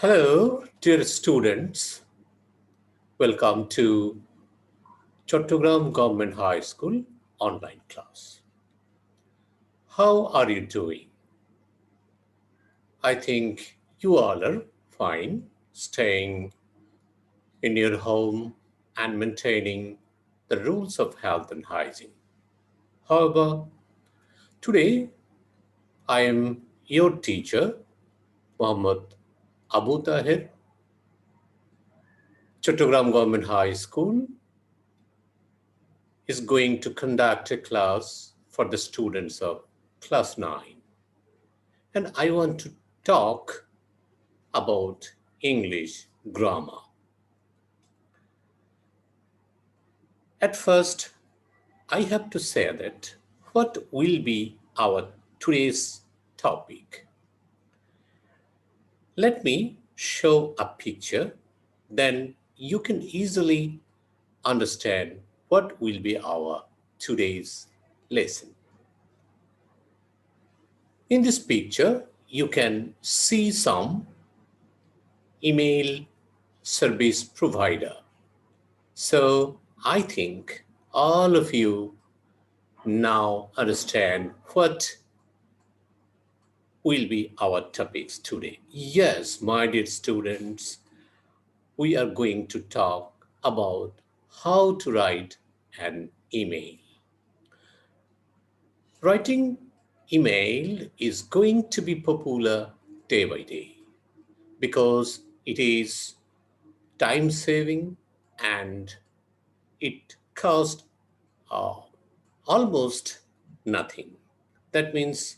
Hello, dear students. Welcome to Chattogram Government High School online class. How are you doing? I think you all are fine, staying in your home and maintaining the rules of health and hygiene. However, today I am your teacher, Muhammad Abu Tahir, Chattogram Government High School is going to conduct a class for the students of class 9. And I want to talk about English grammar. At first, I have to say that what will be our today's topic? Let me show a picture, then you can easily understand what will be our today's lesson. In this picture, you can see some email service provider. So I think all of you now understand what will be our topics today. Yes, my dear students, we are going to talk about how to write an email. Writing email is going to be popular day by day because it is time saving and it costs uh, almost nothing. That means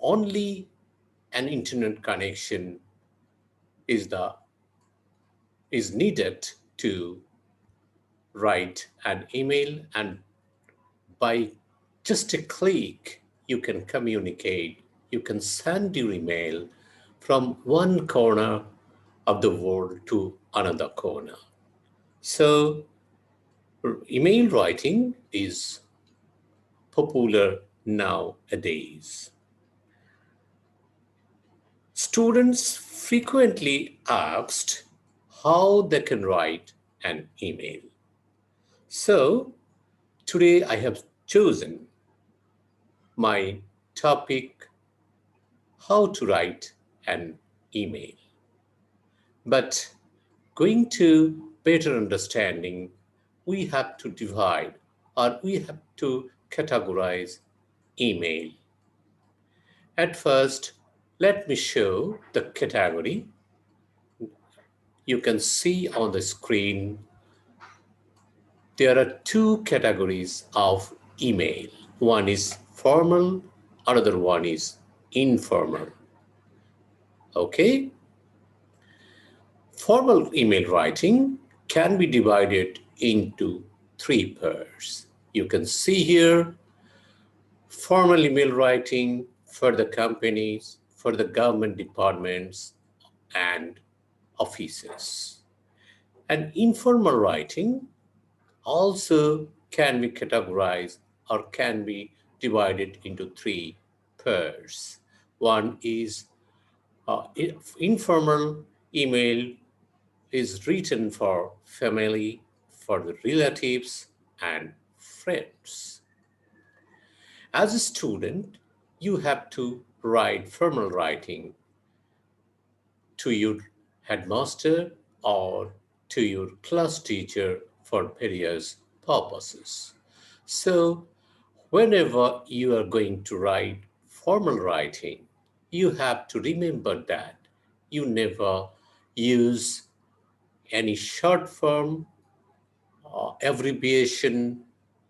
only an internet connection is the is needed to write an email, and by just a click you can communicate, you can send your email from one corner of the world to another corner. So email writing is popular nowadays. Students frequently asked how they can write an email. So today I have chosen my topic, how to write an email. But going to better understanding, we have to divide or we have to categorize email. At first, let me show the category. You can see on the screen there are two categories of email. One is formal, another one is informal. Okay? Formal email writing can be divided into three parts. You can see here formal email writing for the companies, for the government departments, and offices. And informal writing also can be categorized or can be divided into three pairs. One is informal email is written for family, for the relatives, and friends. As a student, you have to write formal writing to your headmaster or to your class teacher for various purposes. So, whenever you are going to write formal writing, you have to remember that you never use any short form, abbreviation,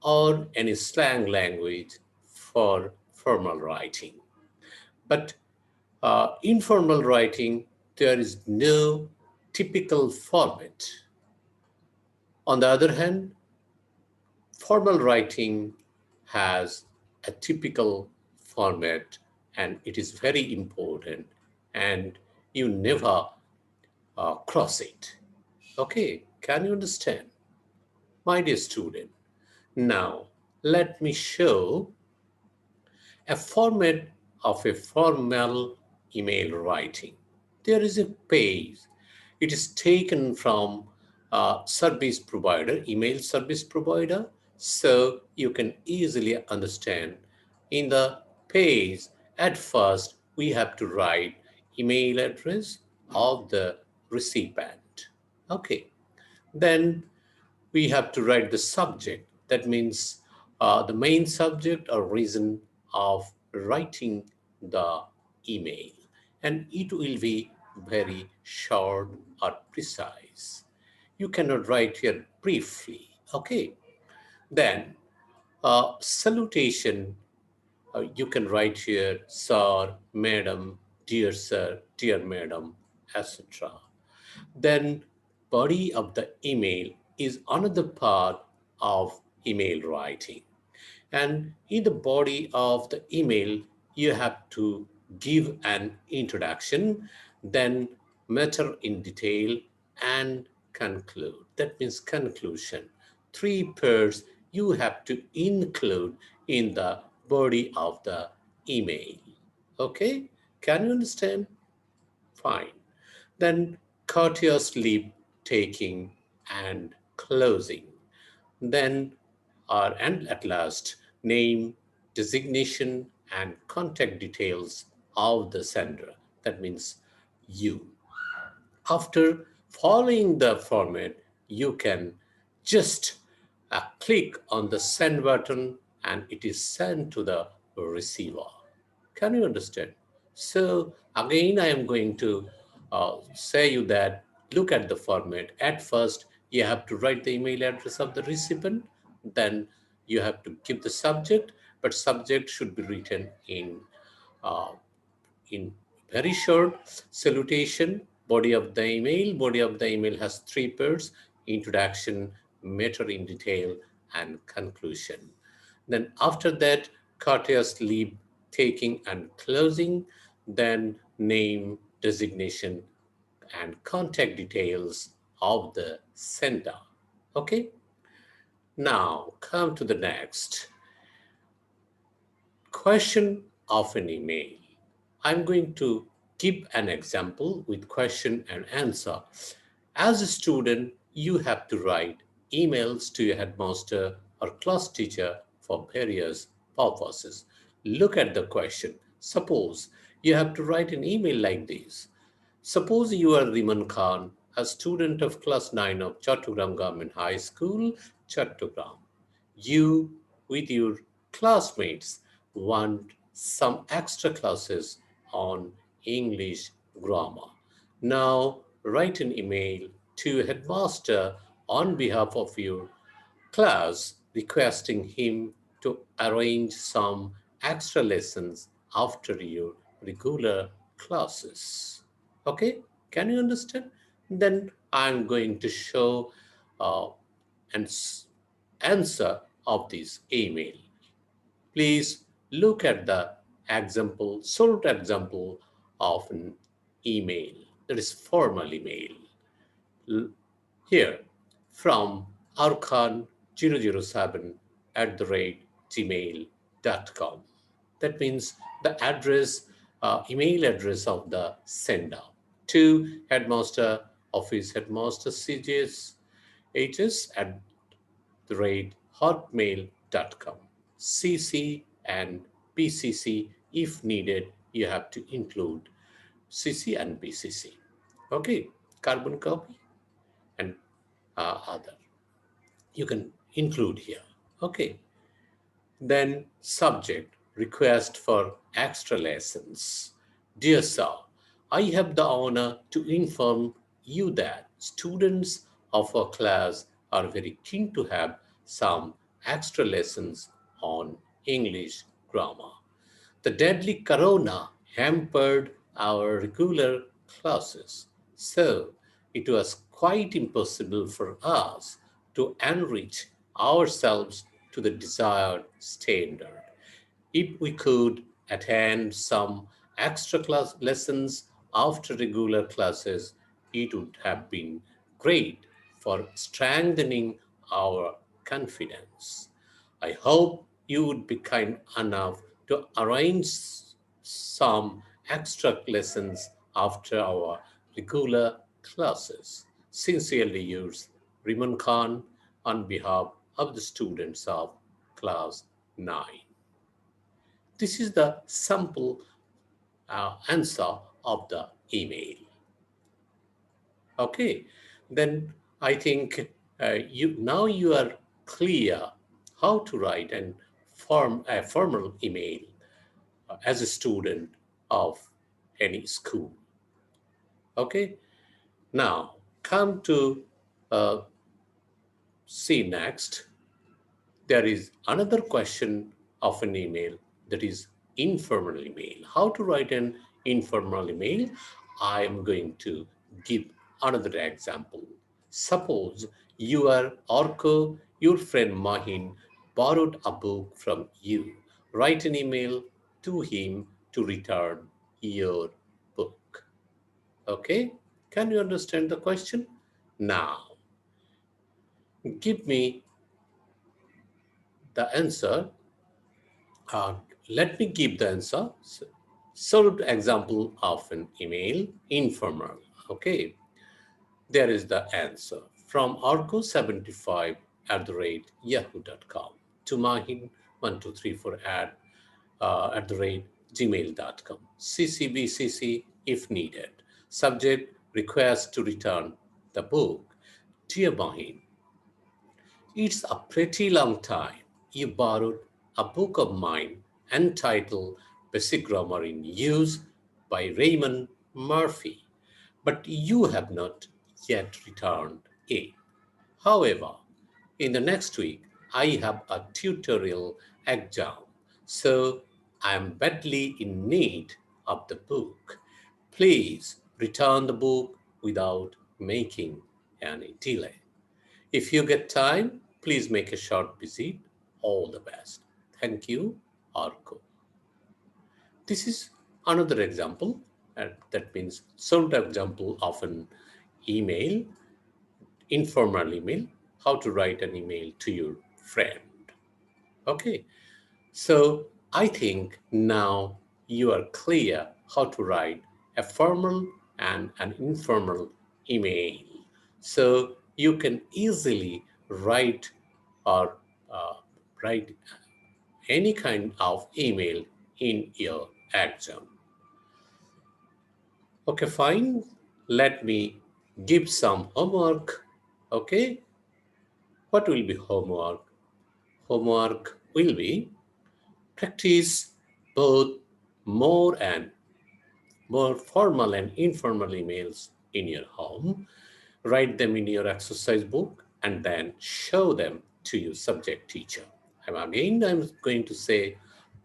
or any slang language for formal writing. But informal writing, there is no typical format. On the other hand, formal writing has a typical format and it is very important and you never cross it. Okay, can you understand? My dear student, now let me show a format of a formal email writing. there is a page. It is taken from service provider, email service provider, so you can easily understand. In the page, at first, we have to write email address of the recipient. Okay, then we have to write the subject. That means the main subject or reason of writing the email. And it will be very short or precise. You cannot write here briefly. Okay. Then salutation, you can write here, sir, madam, dear sir, dear madam, etc. Then body of the email is another part of email writing. And in the body of the email, you have to give an introduction, then matter in detail, and conclude. That means conclusion. Three parts you have to include in the body of the email. Okay? Can you understand? Fine. Then courteous leave taking and closing. Then, and at last, name, designation, and contact details of the sender. That means you. After following the format, you can just click on the send button and it is sent to the receiver. Can you understand? So again, I am going to say you that look at the format. At first, you have to write the email address of the recipient. Then you have to give the subject, but subject should be written uh, in very short. Salutation, body of the email has three parts: introduction, matter in detail, and conclusion. Then after that, courteous leave taking and closing, then name, designation, and contact details of the sender. Okay, now come to the next question of an email. I'm going to give an example with question and answer. As a student, you have to write emails to your headmaster or class teacher for various purposes. Look at the question. Suppose you have to write an email like this. Suppose you are Riman Khan, a student of class 9 of Chattogram Government High School, Chattogram. You, with your classmates, want some extra classes on English grammar. Now, write an email to headmaster on behalf of your class requesting him to arrange some extra lessons after your regular classes. Okay, can you understand? Then I'm going to show uh, an answer of this email. Please look at the example, short example of an email, that is formal email. Here from arkan007 at the rate gmail.com. That means the address, email address of the sender to headmaster office, headmaster CJS HS at the rate hotmail.com. CC and BCC, if needed, you have to include CC and BCC. Okay, carbon copy and other. You can include here. Okay, then subject request for extra lessons. Dear sir, I have the honor to inform you that students of our class are very keen to have some extra lessons on English grammar. The deadly corona hampered our regular classes, so it was quite impossible for us to enrich ourselves to the desired standard. If we could attend some extra class lessons after regular classes, it would have been great for strengthening our confidence. I hope you would be kind enough to arrange some extra lessons after our regular classes. Sincerely yours, Riman Khan, on behalf of the students of class 9. This is the sample answer of the email. Okay, then I think you are clear how to write and form a formal email as a student of any school. Okay, now come to uh, see next. There is another question of an email, that is informal email. How to write an informal email? I am going to give another example. Suppose you are Orko, your friend Mahin borrowed a book from you. Write an email to him to return your book. Okay? Can you understand the question? Now, give me the answer. Uh, Let me give the answer. Solved example of an email, informal. Okay, there is the answer. From arco75 at the rate yahoo.com to mahin1234 at the rate gmail.com. CCBCC if needed. Subject request to return the book. Dear Mahin, it's a pretty long time. You borrowed a book of mine entitled Basic Grammar in Use by Raymond Murphy, but you have not yet returned it. However, in the next week, I have a tutorial exam, so I am badly in need of the book. Please return the book without making any delay. If you get time, please make a short visit. All the best. Thank you, Arco. This is another example, and that means solved example of an email, informal email, how to write an email to your friend. Okay, so I think now you are clear how to write a formal and an informal email. So you can easily write or uh, write any kind of email in your exam. Okay, fine. Let me give some homework. Okay, what will be homework? Homework will be practice both more and more formal and informal emails in your home. Write them in your exercise book and then show them to your subject teacher. I'm going to say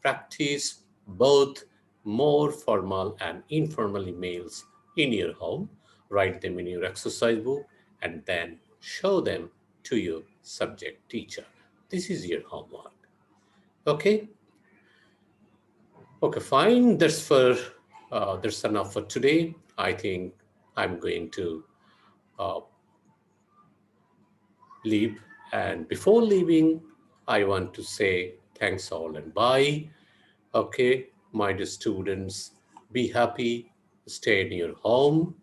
practice both more formal and informal emails in your home. Write them in your exercise book and then show them to your subject teacher. This is your homework. Okay? Okay, fine. That's enough for today. I think I'm going to uh, leave. And before leaving, I want to say thanks all and bye. Okay, my dear students, be happy, stay in your home,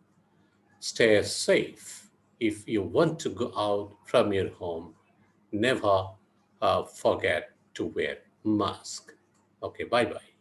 stay safe. If you want to go out from your home, never forget to wear mask. Okay, bye bye.